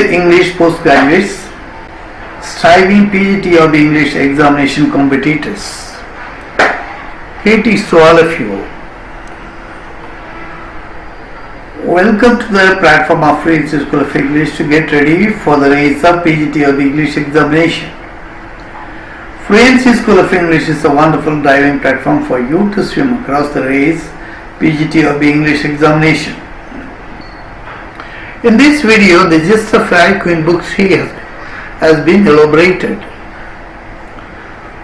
Dear English postgraduates, striving PGT or English examination competitors, greetings to all of you. Welcome to the platform of Free Institute School of English to get ready for the race of PGT or the English examination. Free Institute School of English is a wonderful driving platform for you to swim across the race PGT or the English examination. In this video, the gist of Faerie Queene Book 3 has been elaborated.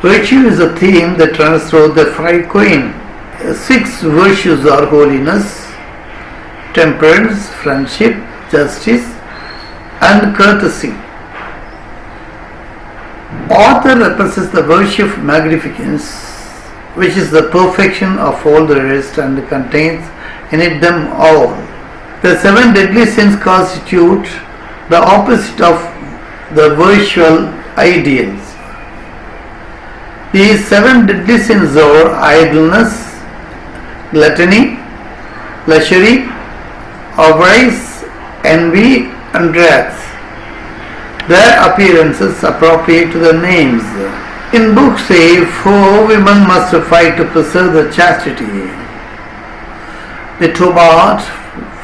Virtue is a theme that runs through the Faerie Queene. 6 virtues are holiness, temperance, friendship, justice, and courtesy. Author represents the virtue of magnificence, which is the perfection of all the rest and contains in it them all. The 7 deadly sins constitute the opposite of the virtual ideals. These 7 deadly sins are idleness, gluttony, luxury, avarice, envy, and wrath. Their appearances appropriate to their names. In Book 3, 4 women must fight to preserve the chastity. Betomarde,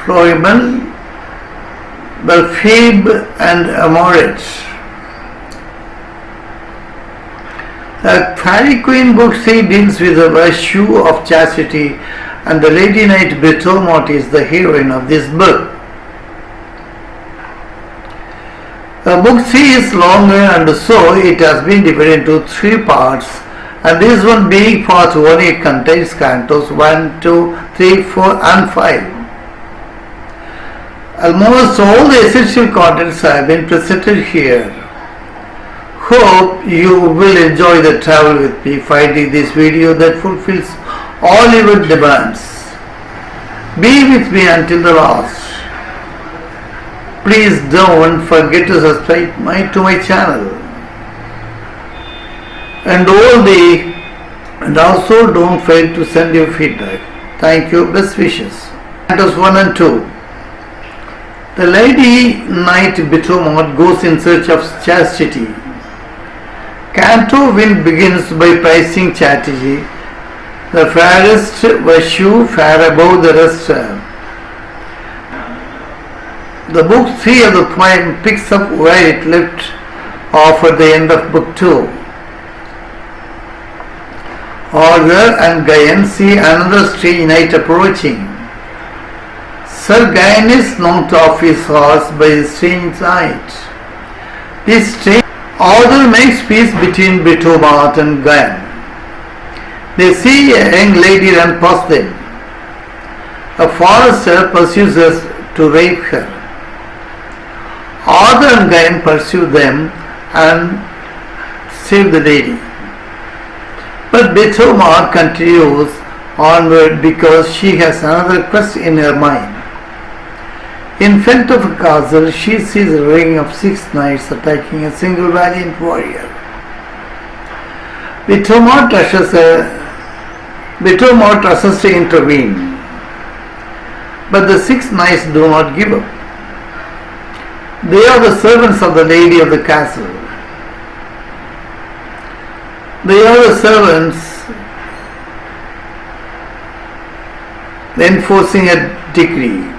Florimel, Belphoebe, and Amoret. The Faerie Queene Book 3 deals with the virtue of chastity, and the Lady Knight Betomarde is the heroine of this book. Book 3 is longer, and so it has been divided into 3 parts, and this one being part 1, it contains cantos 1, 2, 3, 4 and 5. Almost all the essential contents have been presented here. Hope you will enjoy the travel with me, finding this video that fulfills all your demands. Be with me until the last. Please don't forget to subscribe to my channel. And also don't fail to send your feedback. Thank you. Best wishes. Cantos 1 and 2. The Lady Knight Betomarde goes in search of chastity. Canto 1 begins by praising chastity, the fairest virtue, fair above the rest. The Book 3 of the poem picks up where it left off at the end of Book 2. Arthur and Gawain see another strange knight approaching. Sir Gawain is knocked off his horse by a strange knight. This strange Arthur makes peace between Betomarde and Gawain. They see a young lady run past them. A forester pursues her to rape her. Arthur and Gawain pursue them and save the lady. But Betomarde continues onward because she has another quest in her mind. In front of a castle, she sees a ring of 6 knights attacking a single valiant warrior. Betomarde rushes to intervene, but the 6 knights do not give up. They are the servants of the lady of the castle. They are the servants enforcing a decree.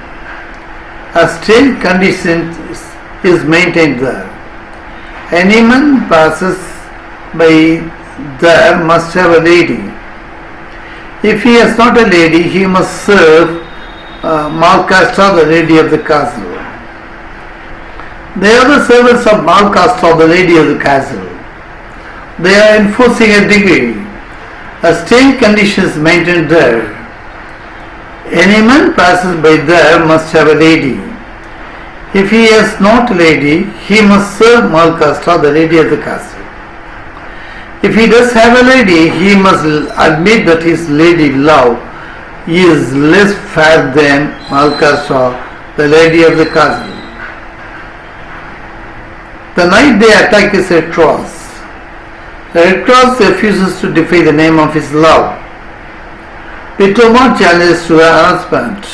A strange condition is maintained there. Any man passes by there must have a lady. If he has not a lady, he must serve Malcastra, the lady of the castle. They are the servants of Malcastra, the lady of the castle. They are enforcing a decree. A strange condition is maintained there. Any man passes by there must have a lady. If he has not a lady, he must serve Malcastra, the lady of the castle. If he does have a lady, he must admit that his lady love is less fair than Malcastra, the lady of the castle. The night they attack is Red Cross. The Red Cross refuses to defy the name of his love. Betomarde challenges to her husband.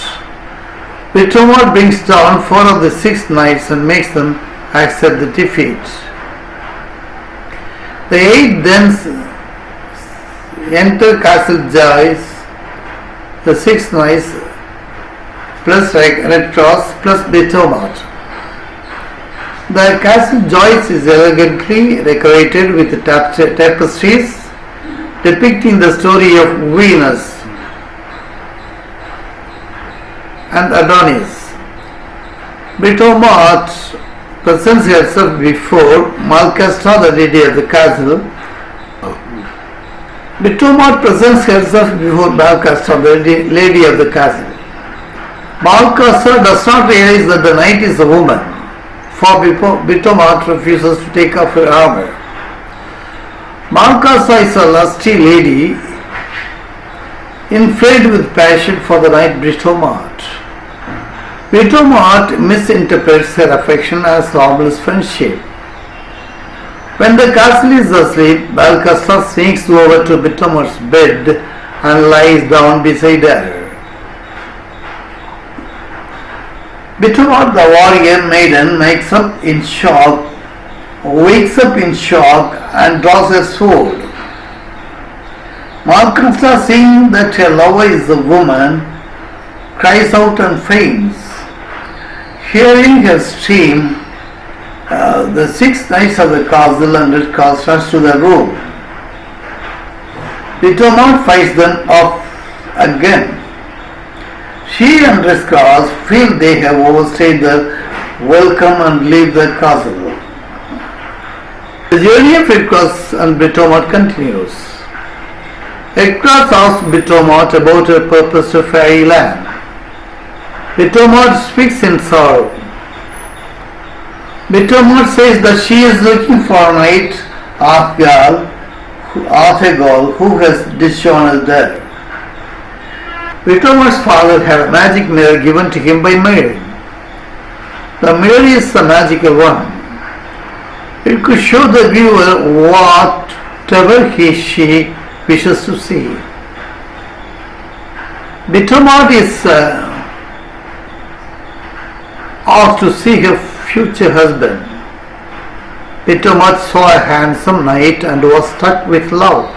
Betomarde brings down 4 of the 6 knights and makes them accept the defeat. The 8 then enter Castle Joyce, the 6 knights plus Red Cross plus Britomart. The Castle Joyce is elegantly decorated with tapestries depicting the story of Venus and Adonis. Britomart presents herself before Malcastra, the lady of the castle. Britomart presents herself before Malcastra, the lady of the castle. Malcastra does not realize that the knight is a woman, for Britomart refuses to take off her armor. Malcastra is a lusty lady, inflamed with passion for the knight Britomart. Britomart misinterprets her affection as harmless friendship. When the castle is asleep, Malcastra sneaks over to Britomart's bed and lies down beside her. Britomart, the warrior maiden, wakes up in shock and draws her sword. Malcastra, seeing that her lover is a woman, cries out and faints. Hearing her scream, the 6 knights of the castle and Red Cross rush to the room. Britomart fights them off again. She and Red Cross feel they have overstayed their welcome and leave the castle. The journey of Red Cross and Britomart continues. Red Cross asks Britomart about her purpose to fairyland. Britomart speaks in sorrow. Britomart says that she is looking for a knight, Arthegol, who has dishonored her. Britomart's father had a magic mirror given to him by Merlin. The mirror is a magical one. It could show the viewer whatever she wishes to see. Britomart is asked to see her future husband. Britomart saw a handsome knight and was struck with love.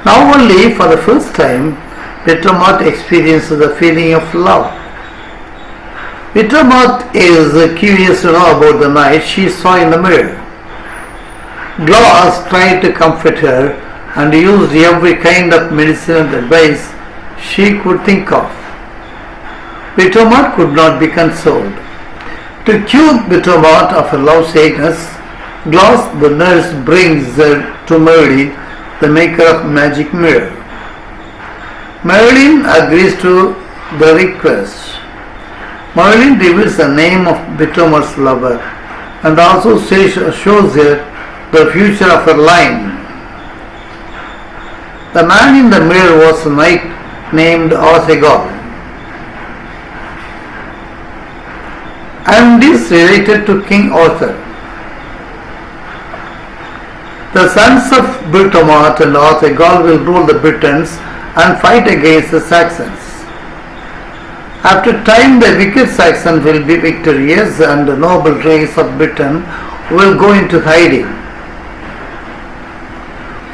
Now only for the first time, Britomart experiences the feeling of love. Britomart is curious to know about the knight she saw in the mirror. Glauce tried to comfort her and used every kind of medicinal advice she could think of. Britomart could not be consoled. To cure Britomart of her love sickness, Glauce the nurse brings her to Merlin, the maker of magic mirror. Merlin agrees to the request. Merlin reveals the name of Britomart's lover and also shows her the future of her line. The man in the mirror was a knight named Arthegol, and is related to King Arthur. The sons of Britomart and Arthegol will rule the Britons and fight against the Saxons. After time, the wicked Saxons will be victorious and the noble race of Britain will go into hiding.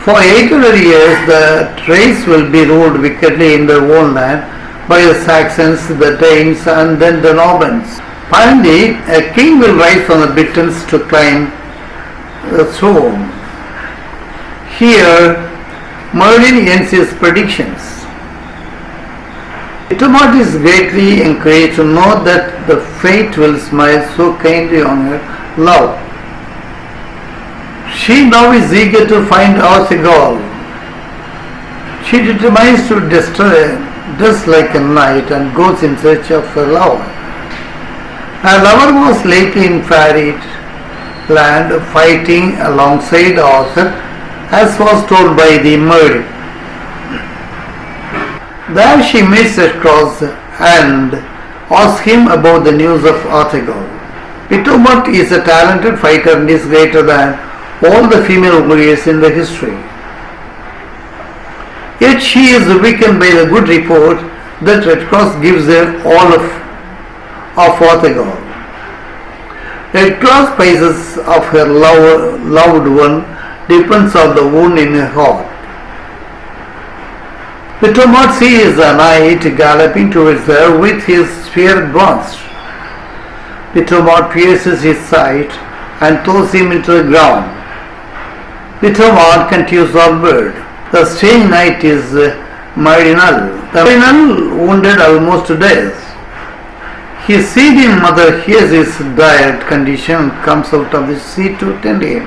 For 800 years, the race will be ruled wickedly in their own land by the Saxons, the Danes, and then the Normans. Finally, a king will rise from the Britons to climb the throne. Here, Merlin ends his predictions. Britomart is greatly encouraged to know that the fate will smile so kindly on her love. She now is eager to find Arthegol. She determines to dress like a knight and goes in search of her lover. Her lover was lately in fairy land fighting alongside Arthur, as was told by the Merlin. There she meets Red Cross and asks him about the news of Arthegol. Britomart is a talented fighter and is greater than all the female warriors in the history. Yet she is weakened by the good report that Red Cross gives her all of Arthegol. Red Cross prices of her loved one depends on the wound in her heart. Vitomot sees a knight galloping towards her with his spear advanced. Vitomot pierces his side and throws him into the ground. Vitomot continues onward. The strange knight is Marinal. The Marinal, wounded almost to death. His seeding mother hears his dire condition and comes out of the sea to tend him.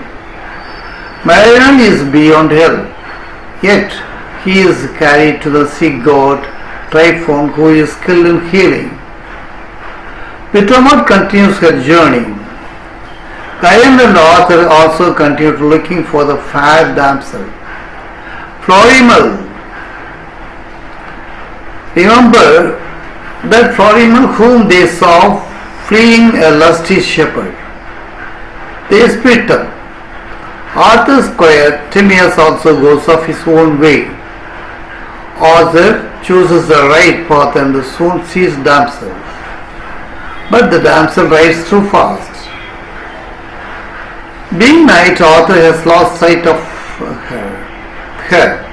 Marinal is beyond help, yet he is carried to the sea god Typhon, who is skilled in healing. Vitomot continues her journey. Lion and Arthur also continued looking for the fair damsel. Florimel. Remember that Florimel whom they saw fleeing a lusty shepherd. They split up. Arthur's squire Timaeus also goes off his own way. Arthur chooses the right path and soon sees damsel. But the damsel rides too fast. Being knight, Arthur has lost sight of her.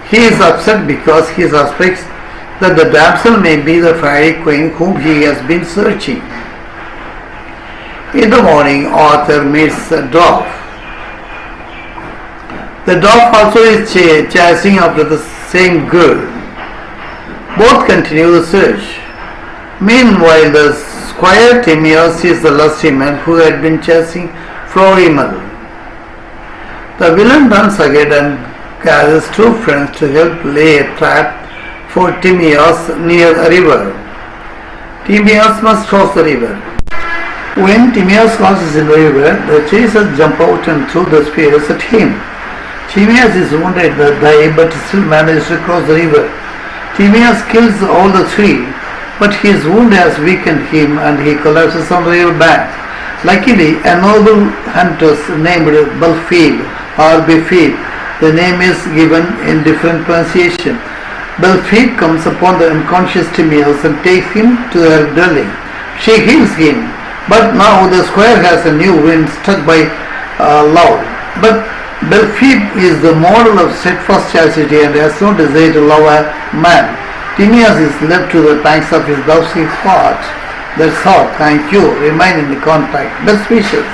He is upset because he suspects that the damsel may be the fairy queen whom he has been searching. In the morning, Arthur meets a dwarf. The dwarf also is chasing after the same girl. Both continue the search. Meanwhile, the squire Timaeus sees the lusty man who had been chasing Florimel. The villain runs ahead and gathers two friends to help lay a trap for Timaeus near a river. Timaeus must cross the river. When Timaeus crosses the river, the chasers jump out and throw the spears at him. Timaeus is wounded and dies, but still manages to cross the river. Timaeus kills all the three, but his wound has weakened him and he collapses on the river bank. Luckily, a noble hunter named Belfield or Befield, the name is given in different pronunciation. Belfield comes upon the unconscious Timaeus and takes him to her dwelling. She heals him, but now the squire has a new wound struck by love. But Belfield is the model of steadfast chastity and has no desire to love a man. Timaeus is left to the pangs of his love's heart. That's all. Thank you. Remain in the contact. Best wishes.